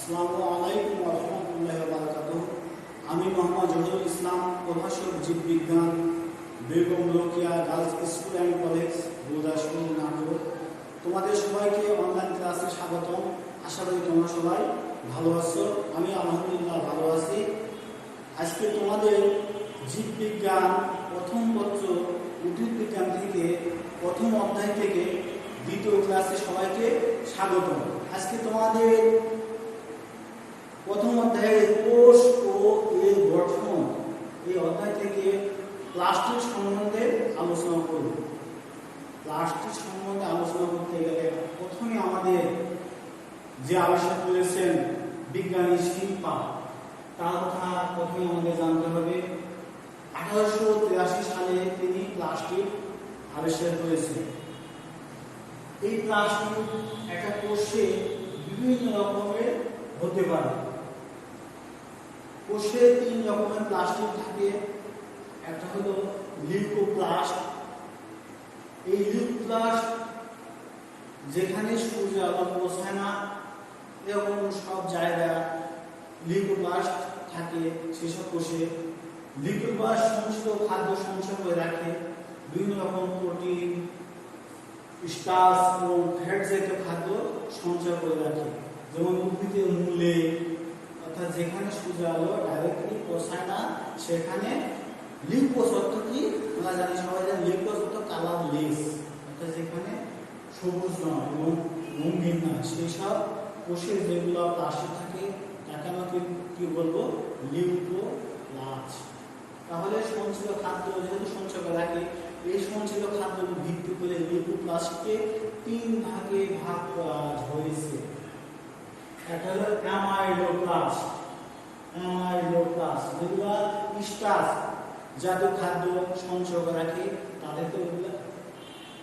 আসসালামু আলাইকুম ওয়া রাহমাতুল্লাহি ওয়া বারাকাতুহু। আমি মোহাম্মদ জহুরুল ইসলাম, প্রভাষক জীববিজ্ঞান, Begum Rokeya girls school and college, Gurudaspur, Natore. তোমাদের সবাইকে অনলাইন ক্লাসে স্বাগতম। আশা করি তোমরা সবাই ভালো আছো। আমি আলহামদুলিল্লাহ ভালো আছি। আজকে তোমাদের জীববিজ্ঞান প্রথম পত্র উদ্ভিদ বিজ্ঞান থেকে প্রথম অধ্যায় থেকে দ্বিতীয় ক্লাসে সবাইকে স্বাগতম। আজকে তোমাদের প্রথম অধ্যায়ের কোষ ও এর গঠন এই অধ্যায় থেকে প্লাস্টিক সম্বন্ধে আলোচনা করব। প্লাস্টিক সম্বন্ধে আলোচনা করতে গেলে প্রথমে আমাদের যে আবিষ্কার করেছেন বিজ্ঞানী শিল্পা, তার কথা প্রথমে আমাদের জানতে হবে। 1883 সালে তিনি প্লাস্টিক আবিষ্কার করেছেন। এই প্লাস্টিক একটা কোষে বিভিন্ন রকমের হতে পারে। কোষে 3 রকমের প্লাস্টিক থাকে। একটা হলো লিউকোপ্লাস্ট। এই লিউকোপ্লাস্ট যেখানে সূর্য আলো পৌঁছায় না, এরকম সব জায়গায় লিউকোপ্লাস্ট থাকে। সেসব কোষে লিউকোপ্লাস্ট সমস্ত খাদ্য সঞ্চয় করে রাখে। বিভিন্ন রকম প্রোটিন, স্টার্চ এবং ফ্যাট জাতীয় খাদ্য সঞ্চয় করে রাখে। যেমন উদ্ভিদের মূলে, অর্থাৎ যেখানে সূর্য আলো ডাইরেক্টলি পৌঁছায় না, সেখানে লিউকোস অর্থ কি আমরা জানি, সবাই জানি লিউকোস অর্থ কালারলেস, অর্থাৎ যেখানে সবুজ নয় এবং রঙিন না, সেই সব কোষে যেগুলো প্লাস্টিক থাকে তাকে আমরা কি বলবো, লিউকোপ্লাস্ট। তাহলে সঞ্চিত খাদ্য যেহেতু সঞ্চয় করে রাখে, এই সঞ্চিত খাদ্য ভিত্তি করে লিউকোপ্লাস্টকে 3 ভাগে ভাগ করা হয়েছে। একটা হলো অ্যামাইলোপ্লাস্ট। যেগুলো স্টার্চ জাতীয় খাদ্য সঞ্চয় করে রাখে, তাদেরকে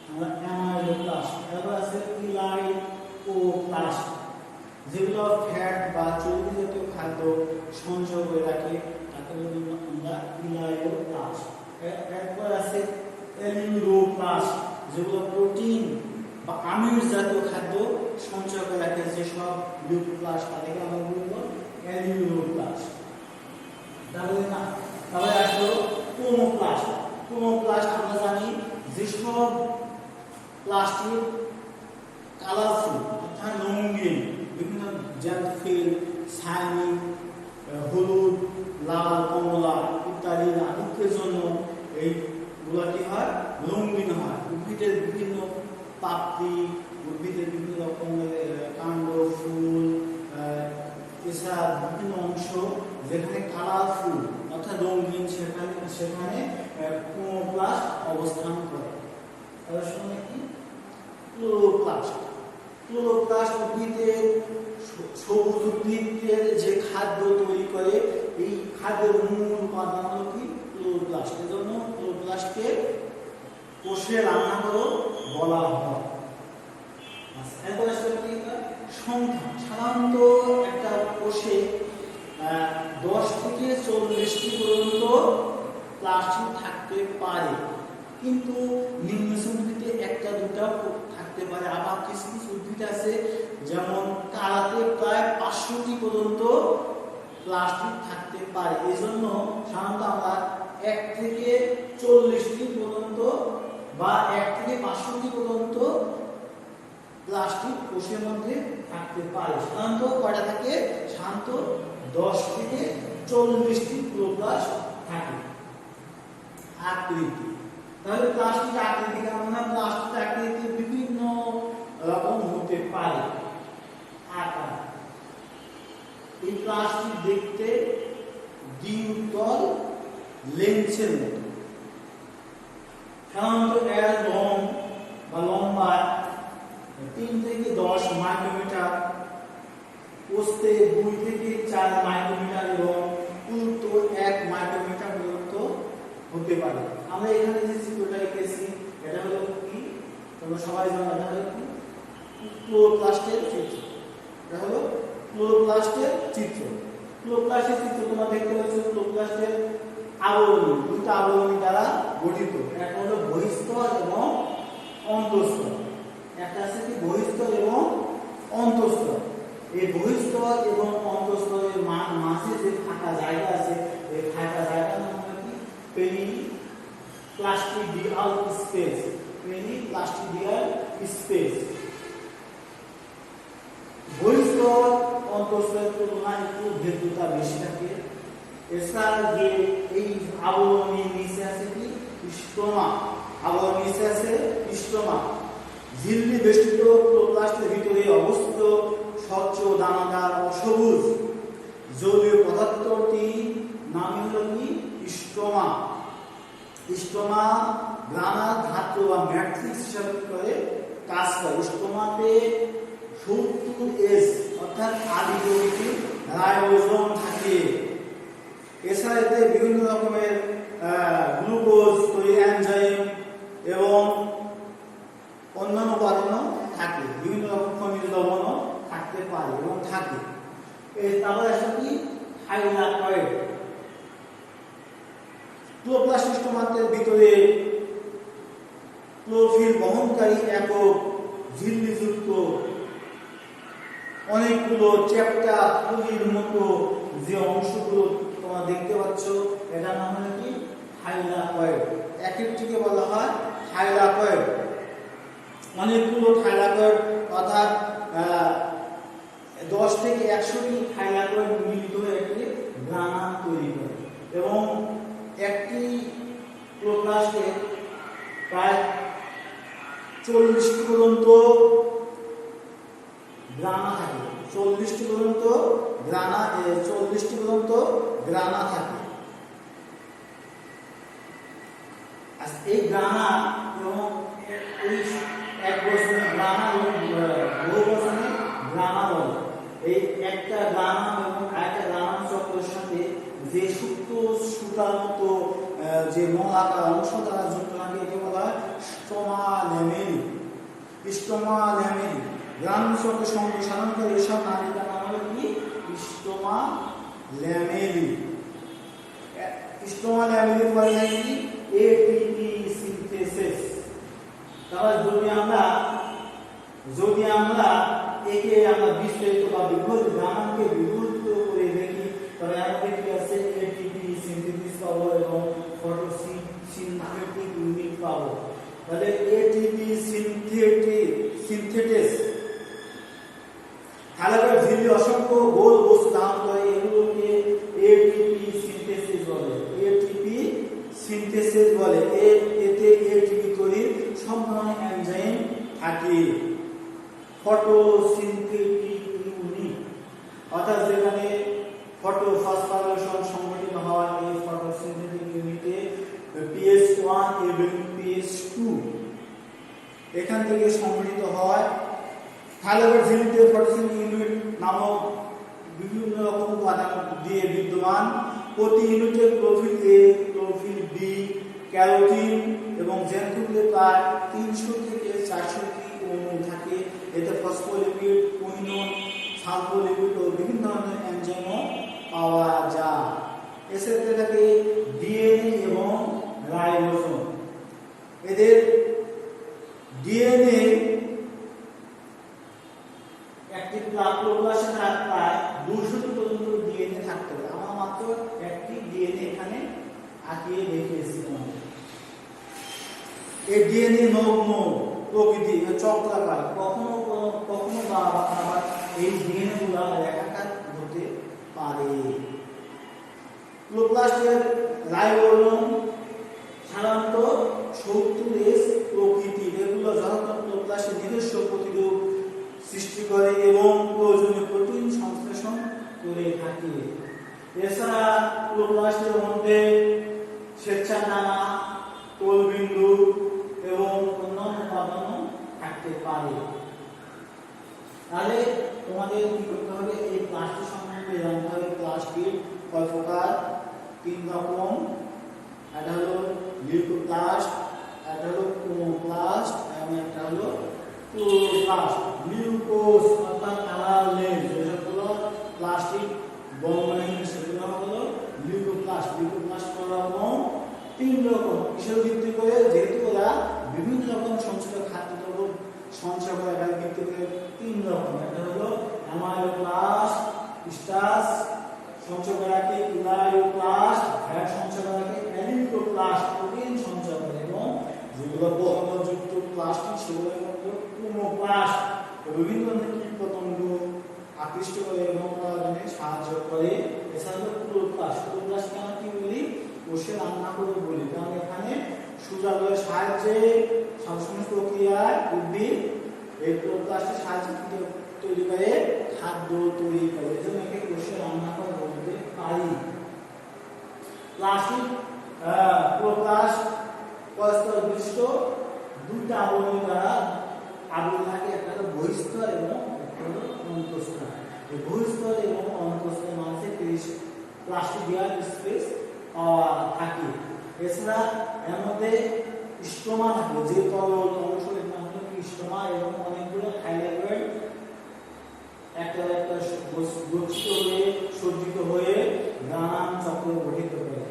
আমরা অ্যামাইলোপ্লাস্ট। এরপর আছে ইলাইকোপ্লাস্ট, যেগুলো ফ্যাট বা চর্বি জাতীয় খাদ্য সঞ্চয় করে রাখে, তাকে আমরা ইলাইকোপ্লাস্ট। এরপর আছে অ্যালিউরোপ্লাস্ট, যেগুলো প্রোটিন বা আমিষ জাতীয় খাদ্য সঞ্চয় করে রাখে। যেসব লিউকোপ্লাস্ট তাদেরকে আমরা বলবো অ্যালিউরোপ্লাস্ট। তাহলে আসলো ক্রোমোপ্লাস্ট। ক্রোমোপ্লাস্ট আমরা জানি যেসব প্লাস্টিক কালারফুল, অর্থাৎ রঙিন, বিভিন্ন জ্যান্থিল, শাইনিং, হলুদ, লাল, কমলা ইত্যাদি আধিক্যের জন্য এইগুলা কি হয়, রঙিন হয়। উদ্ভিদের বিভিন্ন পাপড়ি, উদ্ভিদের বিভিন্ন রকমের কাণ্ড, ফুল, এছাড়া বিভিন্ন অংশ যেখানে কালারফুল অর্থাৎ রঙিন, সেখানে ক্রোমোপ্লাস্ট অবস্থান করে। তার সঙ্গে কি ক্লোরোপ্লাস্ট। ক্লোরোপ্লাস্ট উদ্ভিদের সবুজ উদ্ভিদের যে খাদ্য তৈরি করে, এই খাদ্যের মূল উপাদান হলো কি ক্লোরোপ্লাস্ট। এজন্য ক্লোরোপ্লাস্টকে কোষের রান্নাঘর বলা হয়। এরপর আসলে কি সংখ্যা। সাধারণত একটা কোষে 10 থেকে 40টি পর্যন্ত প্লাস্টিক থাকতে পারে, কিন্তু নিম্ন উদ্ভিদে 1-2টা থাকতে পারে। আবার কিছু কিছু উদ্ভিদ আছে যেমন কারাতে প্রায় 500টি পর্যন্ত প্লাস্টিক থাকতে পারে। এই জন্য সাধারণত আমরা 1 থেকে 40টি পর্যন্ত বা 1 থেকে 500টি পর্যন্ত প্লাস্টিক কোষের মধ্যে থাকতে পারে। সাধারণত কয়টা থাকে, সাধারণত 10 থেকে 40টি ক্লোরোপ্লাস্ট থাকে। আকৃতি। তাহলে প্লাস্টিক আকৃতি কেমন হয়? প্লাস্টিক আকৃতি বিভিন্ন রকম হতে পারে। আকার। এই প্লাস্টিক দেখতে দ্বিতল লেন্সের মতো। সাধারণত এর লম্বা 3 থেকে 10 মাইক্রোমিটার, প্রস্থে 2 থেকে 4 মাইক্রোমিটার এবং পুরুত্ব 1 মাইক্রোমিটার পর্যন্ত হতে পারে। আমরা এখানে যে চিত্রটা এঁকেছি, এটা হলো কি, তোমরা সবাই জানো, এটা হলো কি ক্লোরোপ্লাস্টের চিত্র। এটা হলো ক্লোরোপ্লাস্টের চিত্র। ক্লোরোপ্লাস্টের চিত্র তোমরা দেখতে পাচ্ছ। ক্লোরোপ্লাস্টের আবরণী, 2টা আবরণী দ্বারা গঠিত। একটা হলো বহিঃস্তর এবং অন্তঃস্তর। একটা আছে কি বহিঃস্তর এবং অন্তঃস্তর। এই বহিঃস্তর এবং অন্তঃস্থলের মাঝে যে ফাঁকা জায়গা আছে, এই ফাঁকা জায়গার নাম হলো কি পেরিপ্লাস্টিডিয়াল স্পেস। পেরিপ্লাস্টিডিয়াল স্পেস। বহিঃস্থল অন্তঃস্থলের তুলনায় একটু ভেদ্যতা বেশি থাকে। এছাড়া যে এই আবরণীর নিচে আছে কি স্টোমা, আবরণীর নিচে আছে স্টোমা। ঝিল্লি বেষ্টিত ক্লোরোপ্লাস্টের ভিতরে অবস্থিত স্বচ্ছ দানাদার অসবুজ জলীয় পদার্থটি নাম হলো কি স্টোমা। স্টোমা গ্রানার ধাতু বা ম্যাট্রিক্স হিসাবে করে কাজ করে। স্টোমাতে 70S অর্থাৎ আদি যৌগিক রাইবোজোম থাকে। এছাড়া এতে বিভিন্ন রকমের গ্লুকোজ তৈরি এনজাইম এবং অন্যান্য উপাদানও থাকে, বিভিন্ন রকম খনিজ লবণও থাকতে পারে এবং থাকে। তারপরে আসলে কি থাইলাকয়েড। ক্লোরোপ্লাস্ট স্টোমাতের ভিতরে ক্লোরোফিল বহনকারী একক ঝিল্লিযুক্ত অনেকগুলো চ্যাপ্টা থলির মতো যে অংশগুলো তোমরা দেখতে পাচ্ছ, এটার নাম হলো কি থাইলাকয়েড। এক একটিকে বলা হয় থাইলাকয়েড। অনেকগুলো থাইলাকয়েড অর্থাৎ 10 থেকে 100টি থাইলাকয়েড মিলিত হয়ে একটি গ্রানা তৈরি করে এবং একটি ক্লোরোপ্লাস্টে প্রায় 40টি পর্যন্ত গ্রানা থাকে। 40টি পর্যন্ত গ্রানা থাকে। এই গ্রানা এবং এই এক বছরের গ্রানা এবং বহু বছরের গ্রানা বলে। এই একটা গ্রানা এবং একটা গ্রানা চক্রের সাথে যে সূক্ষ্ম সুতার মতো যে নলাকার অংশ দ্বারা যুক্ত থাকে একে বলা হয় স্টোমা ল্যামেলি। স্টোমা ল্যামেলি গ্রানা চক্রের সম্প্রসারণকারী এসব নালীর নাম হলো কি স্টোমা ল্যামেলি। স্টোমা ল্যামেলি বলে নাকি এটিপি সিনথেসিস। তাহলে যদি আমরা একে আমরা বিস্তারিত বা গ্রামাকে বিভক্ত করে দেখি, তবে আমাদের কি আছে এটিপি সিনথেসিস পাবো এবং ফটোসিনথেটিক ইউনিট পাবো। তাহলে এটিপি সিনথেটিস থাইলাকয়েড ঝিল্লি অসংখ্য গোল বস্তু ধারণ করে, এগুলোকে এটিপি সিনথেসিস বলে। এটিপি সিনথেসিস বলে। এতে এটিপি তৈরির সব ধরনের এনজাইম থাকে। ফটোসিনথেটিক ইউনিট অর্থাৎ যেখানে ফটোফসফোরাইলেশন সংঘটিত হয়, এই ফটোসিনথেটিক ইউনিটে PS1 এবং PS2 এখান থেকে সংঘটিত হয়। থাইলাকয়েড ঝিল্লিতে ফটোসিনথেটিক ইউনিট নামক বিভিন্ন রকম উপাদান দিয়ে বিদ্যমান। প্রতি ইউনিটে chlorophyll A, chlorophyll B, carotene এবং জ্যান্থোফিলে প্রায় 300 থেকে 400টি অণু থাকে। এতে ফসফোলিপিড, কুইনোন, সালফোলিপিড ও বিভিন্ন ধরনের এনজাইমও পাওয়া যায়। এছাড়া থাকে ডিএনএ এবং রাইবোজোম। এদের ডিএনএ একটি ক্লোরোপ্লাস্টে প্রায় 200টি পর্যন্ত ডিএনএ থাকতে পারে। আমরা মাত্র একটি ডিএনএ এখানে আঁকিয়ে দেখিয়েছি তোমাদের। এই ডিএনএ নগ্ন প্রকৃতি চক্রাকার, কখনো কখনো বা আবার এই ডিএনএ গুলা রেখাকার হতে পারে। ক্লোরোপ্লাস্টের রাইবোজোম সাধারণত 70S প্রকৃতির। এগুলো যথাক্রমে ক্লোরোপ্লাস্টের নিজস্ব প্রতিরূপ সৃষ্টি করে এবং প্রয়োজনীয় প্রোটিন সংশ্লেষণ করে থাকে। এছাড়া ক্লোরোপ্লাস্টের মধ্যে স্বেচ্ছাদানা, কোলবিন্দু এবং অন্যান্য উপাদানও থাকতে পারে। তাহলে তোমাদের কি করতে হবে, এই প্লাস্টিক সম্বন্ধে জানতে হবে। প্লাস্টিক কয় প্রকার? 3 রকম। একটা হলো লিউকোপ্লাস্ট, একটা হলো ক্রোমোপ্লাস্ট এবং একটা হলো ক্লোরোপ্লাস্ট। লিউকোস অর্থাৎ কালারলেস যেগুলো প্লাস্টিক বর্ণহীন সেগুলো হলো লিউকোপ্লাস্ট। লিউকোপ্লাস্ট রকম 3 রকম। কিসের ভিত্তি করে? যেহেতু ওরা বিভিন্ন রকম সংশ্লিষ্ট খাদ্যদ্রব্য সঞ্চয় করে, এটার ভিত্তি করে 3 রকম। একটা হলো অ্যামাইলোপ্লাস্ট, স্টার্চ সঞ্চয় করে রাখে, ক্লোরোপ্লাস্ট ফ্যাট সঞ্চয় করে রাখে, অ্যালিউমিনোপ্লাস্ট প্রোটিন সঞ্চয় করে, এবং যেগুলো বহনযুক্ত প্লাস্টিক সেগুলোর মধ্যে ক্রোমোপ্লাস্ট বিভিন্ন ধরনের কীটপতঙ্গ আকৃষ্ট করে এবং উৎপাদনে সাহায্য করে। এছাড়া ক্লোরোপ্লাস্ট কেন কি বলি, কোষে রান্না করে বলি, কারণ এখানে সূর্যালোকের সাহায্যে সংশ্লেষণ প্রক্রিয়ায় উদ্ভিদ এই ক্লোরোপ্লাস্টের সাহায্যে তৈরি করে খাদ্য তৈরি করে, এজন্য একে কোষে রান্না করে বলতে পারি। প্লাস্টিক ক্লোরোপ্লাস্ট পরস্পর বিশিষ্ট দুইটা আবরণ দ্বারা আবরণ থাকে, একটা হলো বহিঃস্তর এবং একটা হলো অন্তঃস্তর। এই বহিঃস্তর এবং অন্তঃস্তর মাঝে প্লাস্টিক দেওয়ার স্পেস থাকে। এছাড়া এর মধ্যে স্টোমা থাকে, যে তরল অংশের নাম হলো স্টোমা, এবং অনেকগুলো থাইলাকয়েড একটা একটা গচ্ছিত হয়ে সজ্জিত হয়ে গ্রানাম চক্র গঠিত করে।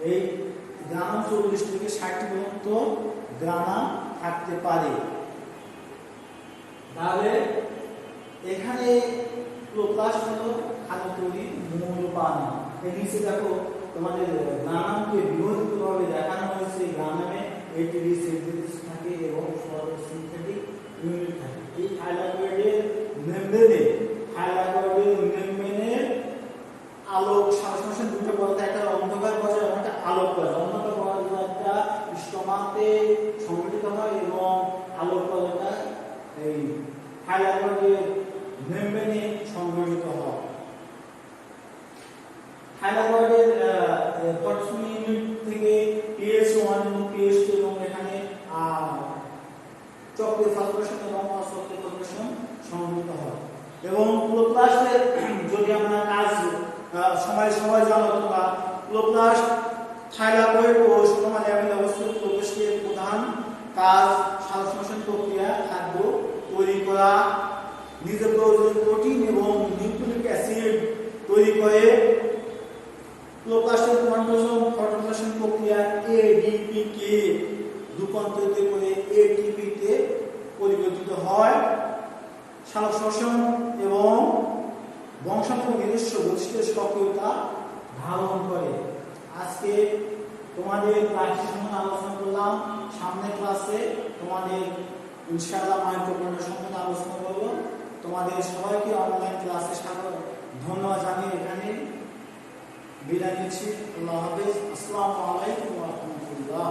এই গ্রানাম 40 থেকে 60 পর্যন্ত গ্রানাম থাকতে পারে। তাহলে এখানে ক্লোরোপ্লাস্ট হলো খাদ্য তৈরির মূল উপাদান। এর নিচে দেখো তোমাদের গ্রানামকে বিভাজিতভাবে দেখানো হয়েছে। গ্রানামে এটিপি সিনথেসিস থাকে এবং ফটোসিনথেটিক ইউনিট থাকে। এই থাইলাকয়েডের মেমব্রেনে আলোক সংশ্লেষণ দুটো পদার্থ, একটা অন্ধকার পর্যায় এবং একটা আলোক পর্যায়। অন্ধকার পর্যায়টা স্টোমাতে সংঘটিত হয় এবং আলোক পর্যায়টা এই থাইলাকয়েডের মেমব্রেনে সংঘটিত হয়। থাইলাকয়েডের ফটোসিন ইউনিট থেকে pH1 এবং pH2 এবং এখানে চক্রে ফসফোরেশন এবং অচক্রে ফসফোরেশন সংঘটিত হয়। এবং ক্লোরোপ্লাস্টের যদি আমরা কাজ সবাই জানো তোমরা, ক্লোরোপ্লাস্ট থাইলাকয়েড ও স্টোমা ল্যামেল অবস্থিত কোষের প্রধান কাজ সংশ্লেষণ প্রক্রিয়া, খাদ্য তৈরি করা, নিজের প্রয়োজনীয় প্রোটিন এবং নিউক্লিক অ্যাসিড তৈরি করে। ক্লোরোপ্লাস্টের কনভার্সন ফটোসিনথেসিস প্রক্রিয়া এডিপি কে রূপান্তরিত করে এটিপি তে পরিবর্তিত হয়। সালোক শ্বসন এবং বংশাণুর নিজস্ব বৈশিষ্ট্যের সক্রিয়তা ধারণ করে। আজকে তোমাদের ক্লাসের সম্বন্ধে আলোচনা করলাম। সামনের ক্লাসে তোমাদের ইনশাআল্লাহ মাইক্রোবিওলজি সম্বন্ধে আলোচনা করব। তোমাদের সবাইকে অনলাইন ক্লাসে স্বাগত ধন্যবাদ জানিয়ে এখানে বিদায় নিচ্ছি। আল্লাহ হাফেজ। আসসালামু আলাইকুম ওয়া রাহমাতুল্লাহ।